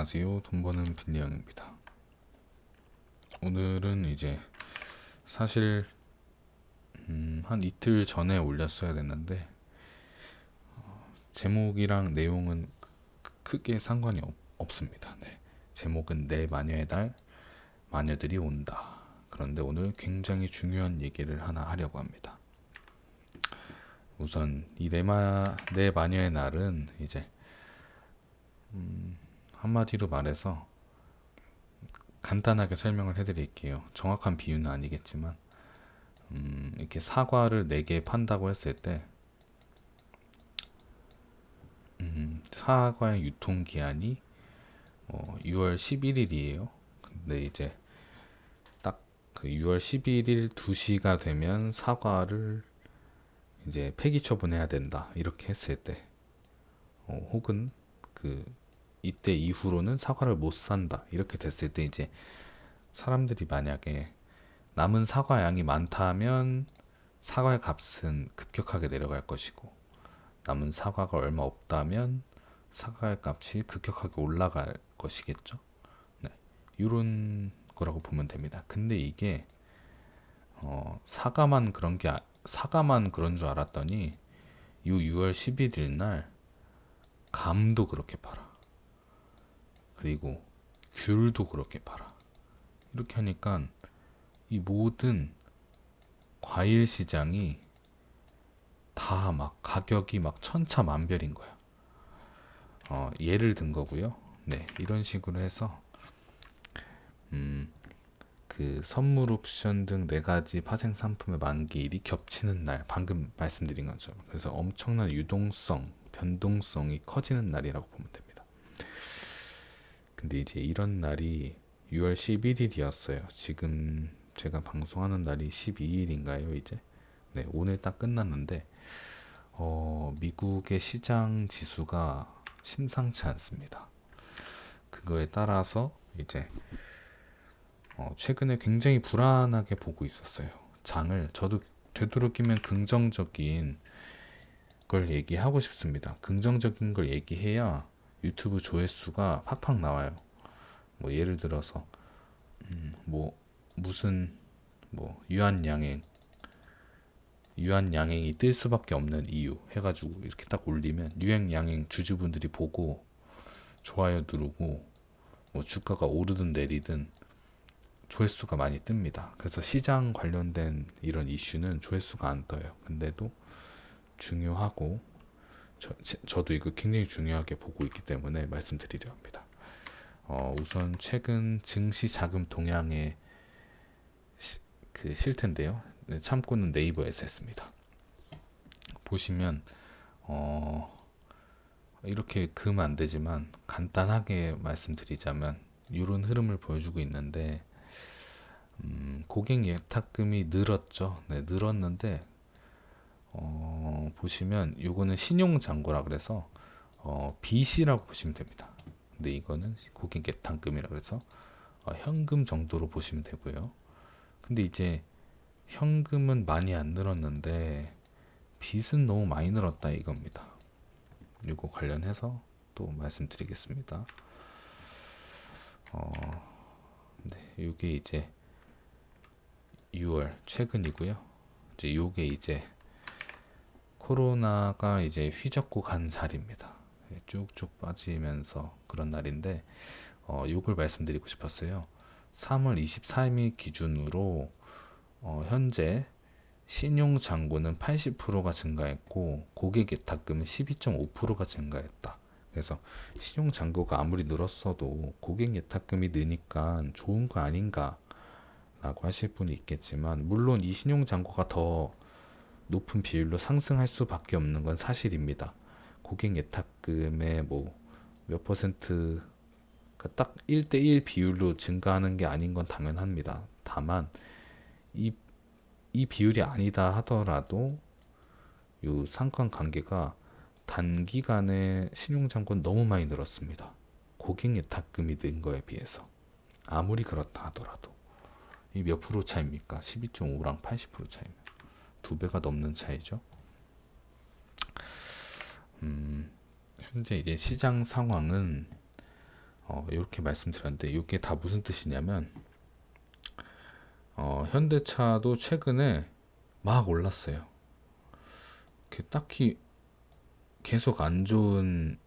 안녕하세요. 돈 버는 빌리 형입니다. 오늘은 이제 사실 한 이틀 전에 올렸어야 됐는데 제목이랑 내용은 크게 상관이 없습니다. 네. 제목은 내 마녀의 날, 마녀들이 온다. 그런데 오늘 굉장히 중요한 얘기를 하나 하려고 합니다. 우선 이 내 마녀의 날은 이제 한마디로 말해서 간단하게 설명을 해드릴게요. 정확한 비유는 아니겠지만 이렇게 사과를 4개 판다고 했을 때 사과의 유통기한이 6월 11일이에요. 근데 이제 딱 그 6월 11일 2시가 되면 사과를 이제 폐기 처분해야 된다. 이렇게 했을 때 혹은 그 이때 이후로는 사과를 못 산다. 이렇게 됐을 때 이제 사람들이 만약에 남은 사과 양이 많다면 사과의 값은 급격하게 내려갈 것이고 남은 사과가 얼마 없다면 사과의 값이 급격하게 올라갈 것이겠죠. 네, 이런 거라고 보면 됩니다. 근데 이게 사과만 그런 줄 알았더니 요 6월 11일 날 감도 그렇게 팔아. 그리고 귤도 그렇게 팔아. 이렇게 하니까 이 모든 과일 시장이 다 막 가격이 막 천차만별인 거야. 예를 든 거고요. 네, 이런 식으로 해서 그 선물 옵션 등 4가지 파생 상품의 만기일이 겹치는 날, 방금 말씀드린 것처럼. 그래서 엄청난 유동성, 변동성이 커지는 날이라고 보면 됩니다. 근데 이제 이런 날이 6월 11일이었어요. 지금 제가 방송하는 날이 12일인가요, 이제? 네, 오늘 딱 끝났는데, 미국의 시장 지수가 심상치 않습니다. 그거에 따라서 이제 최근에 굉장히 불안하게 보고 있었어요. 장을 저도 되도록이면 긍정적인 걸 얘기하고 싶습니다. 긍정적인 걸 얘기해야 유튜브 조회수가 팍팍 나와요. 뭐 예를 들어서 뭐 무슨 뭐 유한양행이 뜰 수밖에 없는 이유 해가지고 이렇게 딱 올리면 유한양행 주주분들이 보고 좋아요 누르고 뭐 주가가 오르든 내리든 조회수가 많이 뜹니다. 그래서 시장 관련된 이런 이슈는 조회수가 안 떠요. 근데도 중요하고 저도 이거 굉장히 중요하게 보고 있기 때문에 말씀드리려 합니다. 우선 최근 증시 자금 동향의 그 실태인데요. 네, 참고는 네이버에서 했습니다. 보시면 이렇게 그으면 안 되지만 간단하게 말씀드리자면 이런 흐름을 보여주고 있는데 고객 예탁금이 늘었죠. 네, 늘었는데 보시면 요거는 신용잔고라 그래서 빚이라고 보시면 됩니다. 근데 이거는 고객 예탁금이라 그래서 현금 정도로 보시면 되고요. 근데 이제 현금은 많이 안 늘었는데 빚은 너무 많이 늘었다 이겁니다. 요거 관련해서 또 말씀드리겠습니다. 네, 요게 이제 6월 최근이고요. 이제 요게 이제 코로나가 이제 휘젓고 간 살입니다. 쭉쭉 빠지면서 그런 날인데 요걸 말씀드리고 싶었어요. 3월 24일 기준으로 현재 신용 잔고는 80%가 증가했고 고객 예탁금은 12.5%가 증가했다. 그래서 신용 잔고가 아무리 늘었어도 고객 예탁금이 느니까 좋은 거 아닌가 라고 하실 분이 있겠지만 물론 이 신용 잔고가 더 높은 비율로 상승할 수밖에 없는 건 사실입니다. 고객 예탁금의 뭐 몇 퍼센트 딱 1대1 비율로 증가하는 게 아닌 건 당연합니다. 다만 이, 이 비율이 아니다 하더라도 이 상관관계가 단기간에 신용잔고는 너무 많이 늘었습니다. 고객 예탁금이 는 거에 비해서 아무리 그렇다 하더라도 이 몇 프로 차이입니까? 12.5랑 80% 차이면 2배가 넘는 차이죠. 현재 이제 시장 상황은 이렇게 말씀드렸는데 이게 다 무슨 뜻이냐면 현대차도 최근에 막 올랐어요. 딱히 계속 안 좋은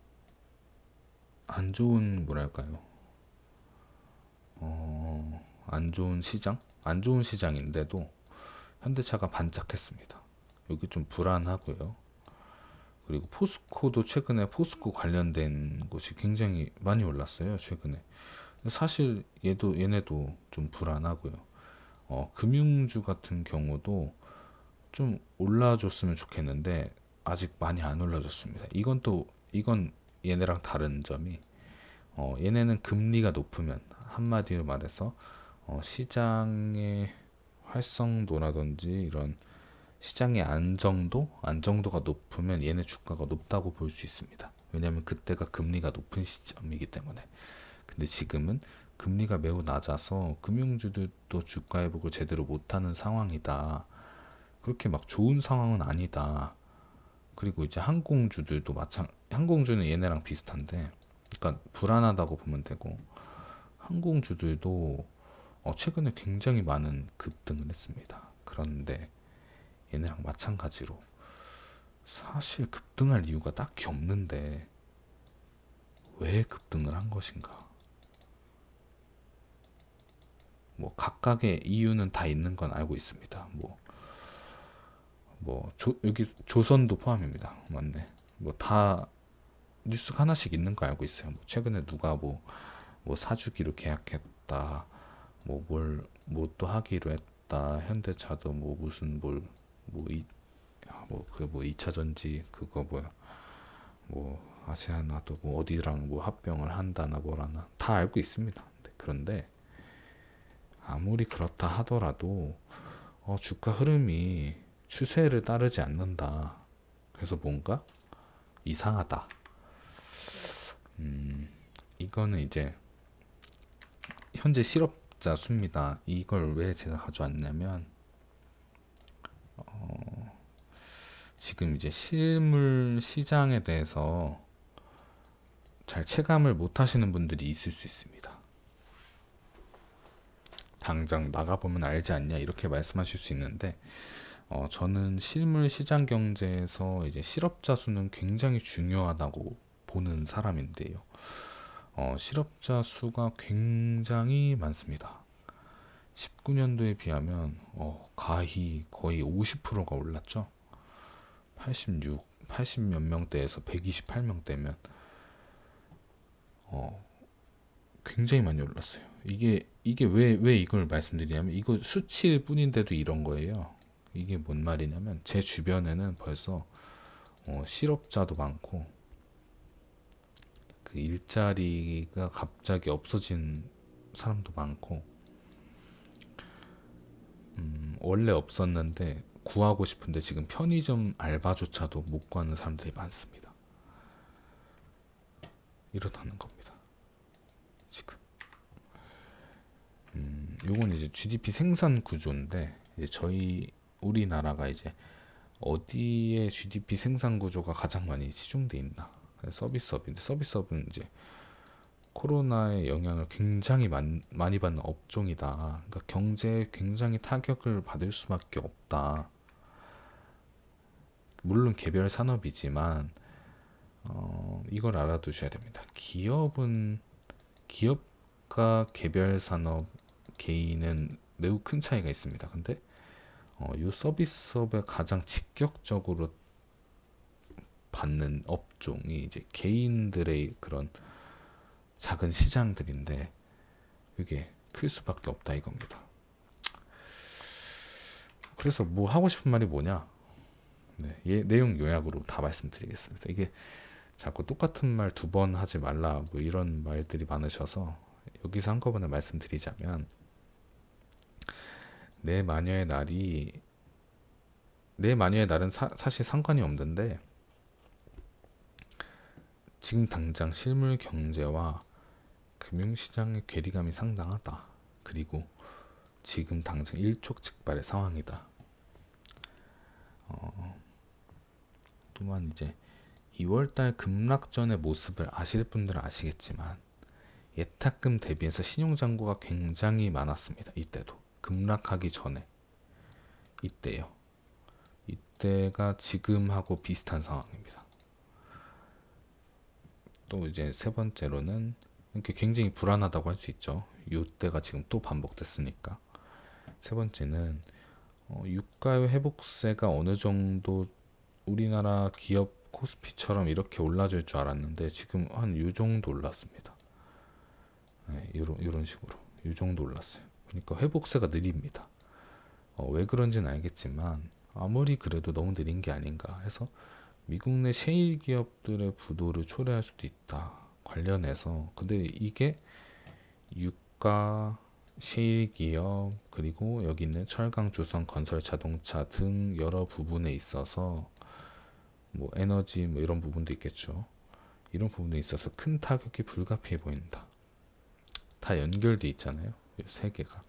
뭐랄까요? 안 좋은 시장? 안 좋은 시장인데도 현대차가 반짝했습니다. 여기 좀 불안하고요. 그리고 포스코도 최근에 포스코 관련된 곳이 굉장히 많이 올랐어요. 최근에. 사실 얘네도 좀 불안하고요. 금융주 같은 경우도 좀 올라줬으면 좋겠는데 아직 많이 안 올라줬습니다. 이건 얘네랑 다른 점이 얘네는 금리가 높으면 한마디로 말해서 시장의 활성도라든지 이런 시장의 안정도가 높으면 얘네 주가가 높다고 볼 수 있습니다. 왜냐하면 그때가 금리가 높은 시점이기 때문에. 근데 지금은 금리가 매우 낮아서 금융주들도 주가 회복을 제대로 못하는 상황이다. 그렇게 막 좋은 상황은 아니다. 그리고 이제 항공주는 얘네랑 비슷한데, 그러니까 불안하다고 보면 되고, 항공주들도 최근에 굉장히 많은 급등을 했습니다. 그런데 얘네랑 마찬가지로 사실 급등할 이유가 딱히 없는데 왜 급등을 한 것인가? 뭐 각각의 이유는 다 있는 건 알고 있습니다. 여기 조선도 포함입니다. 맞네. 뭐 다 뉴스가 하나씩 있는 거 알고 있어요. 뭐 최근에 누가 뭐 사주기로 계약했다. 뭐 또 하기로 했다. 현대차도 뭐 무슨 뭐 이, 뭐 2차 전지 그거 뭐 아세아나도 뭐 어디랑 뭐 합병을 한다나 뭐라나 다 알고 있습니다. 그런데 아무리 그렇다 하더라도 주가 흐름이 추세를 따르지 않는다. 그래서 뭔가 이상하다. 이거는 이제 현재 실업자 수입니다. 이걸 왜 제가 가져왔냐면 지금 이제 실물 시장에 대해서 잘 체감을 못 하시는 분들이 있을 수 있습니다. 당장 나가보면 알지 않냐 이렇게 말씀하실 수 있는데 저는 실물 시장 경제에서 이제 실업자 수는 굉장히 중요하다고 보는 사람인데요. 실업자 수가 굉장히 많습니다. 19년도에 비하면 가히 거의 50%가 올랐죠. 80 몇 명대에서 128명대면 굉장히 많이 올랐어요. 이게 왜 이걸 말씀드리냐면 이거 수치일 뿐인데도 이런 거예요. 이게 뭔 말이냐면 제 주변에는 벌써 실업자도 많고 그 일자리가 갑자기 없어진 사람도 많고 원래 없었는데 구하고 싶은데 지금 편의점 알바조차도 못 구하는 사람들이 많습니다. 이렇다는 겁니다. 지금 요건 이제 GDP 생산 구조인데 이제 우리나라가 이제 어디에 GDP 생산 구조가 가장 많이 치중돼 있나? 서비스업인데 서비스업은 이제 코로나의 영향을 굉장히 많이 받는 업종이다. 그러니까 경제에 굉장히 타격을 받을 수밖에 없다. 물론 개별 산업이지만 이걸 알아두셔야 됩니다. 기업과 개별 산업 개인은 매우 큰 차이가 있습니다. 근데 이 서비스업에 가장 직격적으로 받는 업종이 이제 개인들의 그런 작은 시장들인데 이게 클 수밖에 없다 이겁니다. 그래서 뭐 하고 싶은 말이 뭐냐? 네, 내용 요약으로 다 말씀드리겠습니다. 이게 자꾸 똑같은 말 두 번 하지 말라 뭐 이런 말들이 많으셔서 여기서 한꺼번에 말씀드리자면 내 마녀의 날이 내 마녀의 날은 사실 상관이 없는데 지금 당장 실물 경제와 금융시장의 괴리감이 상당하다. 그리고 지금 당장 일촉즉발의 상황이다. 또한 이제 2월달 급락전의 모습을 아실 분들은 아시겠지만 예탁금 대비해서 신용잔고가 굉장히 많았습니다. 이때도 급락하기 전에 이때요. 이때가 지금하고 비슷한 상황입니다. 또 이제 세 번째로는 이렇게 굉장히 불안하다고 할 수 있죠. 이때가 지금 또 반복됐으니까. 세 번째는 유가의 회복세가 어느 정도 우리나라 기업 코스피처럼 이렇게 올라줄 줄 알았는데 지금 한 요 정도 올랐습니다. 네, 이런 식으로 요 정도 올랐어요. 그러니까 회복세가 느립니다. 왜 그런지는 알겠지만 아무리 그래도 너무 느린 게 아닌가 해서 미국 내 셰일 기업들의 부도를 초래할 수도 있다 관련해서. 근데 이게 유가, 셰일 기업, 그리고 여기 있는 철강, 조선, 건설, 자동차 등 여러 부분에 있어서 뭐 에너지 뭐 이런 부분도 있겠죠. 이런 부분에 있어서 큰 타격이 불가피해 보인다. 다 연결돼 있잖아요. 이 세 개가.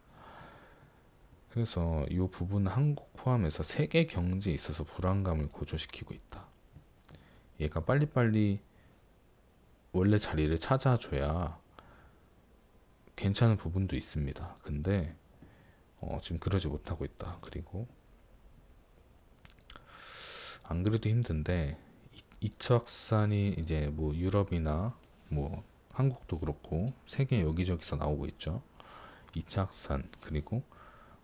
그래서 이 부분은 한국 포함해서 세계 경제에 있어서 불안감을 고조시키고 있다. 얘가 빨리빨리 원래 자리를 찾아줘야 괜찮은 부분도 있습니다. 근데 지금 그러지 못하고 있다. 그리고 안 그래도 힘든데 2차 확산이 이제 뭐 유럽이나 뭐 한국도 그렇고 세계 여기저기서 나오고 있죠. 2차 확산 그리고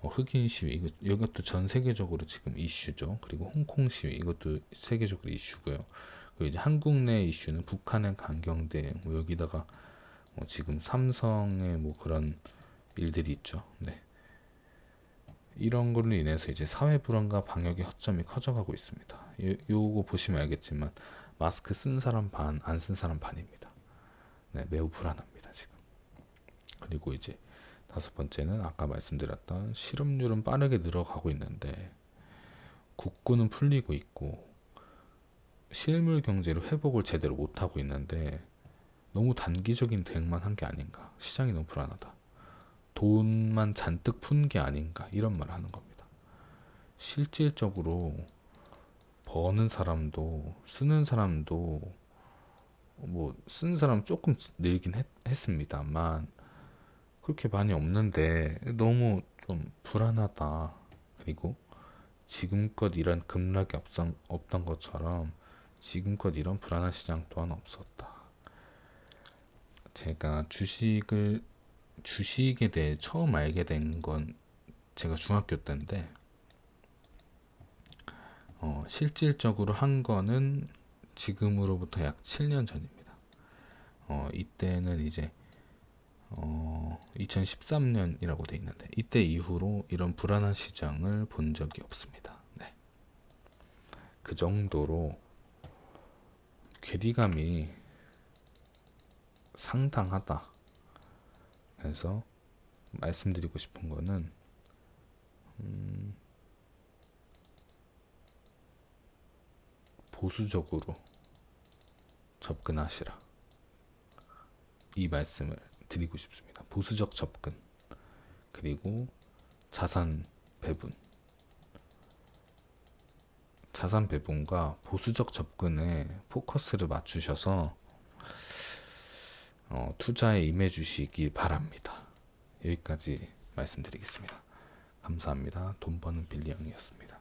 흑인 시위 이것도 전 세계적으로 지금 이슈죠. 그리고 홍콩 시위 이것도 세계적으로 이슈고요. 그리고 이제 한국 내 이슈는 북한의 강경대 뭐 여기다가 지금 삼성의 뭐 그런 일들이 있죠. 네. 이런 걸로 인해서 이제 사회 불안과 방역의 허점이 커져가고 있습니다. 요거 보시면 알겠지만 마스크 쓴 사람 반, 안 쓴 사람 반입니다. 네, 매우 불안합니다, 지금. 그리고 이제 다섯 번째는 아까 말씀드렸던 실업률은 빠르게 늘어가고 있는데 국군은 풀리고 있고 실물 경제로 회복을 제대로 못하고 있는데 너무 단기적인 대응만 한 게 아닌가. 시장이 너무 불안하다. 돈만 잔뜩 푼 게 아닌가 이런 말을 하는 겁니다. 실질적으로 버는 사람도 쓰는 사람도 뭐 쓴 사람 조금 늘긴 했습니다만 그렇게 많이 없는데 너무 좀 불안하다. 그리고 지금껏 이런 급락이 없던 것처럼 지금껏 이런 불안한 시장 또한 없었다. 제가 주식에 대해 처음 알게 된 건 제가 중학교 때인데 실질적으로 한 거는 지금으로부터 약 7년 전입니다. 이때는 이제 2013년이라고 돼 있는데 이때 이후로 이런 불안한 시장을 본 적이 없습니다. 네. 그 정도로 괴리감이 상당하다. 그래서 말씀드리고 싶은 거는 보수적으로 접근하시라. 이 말씀을 드리고 싶습니다. 보수적 접근 그리고 자산 배분. 자산 배분과 보수적 접근에 포커스를 맞추셔서 투자에 임해 주시기 바랍니다. 여기까지 말씀드리겠습니다. 감사합니다. 돈 버는 빌리 형이었습니다.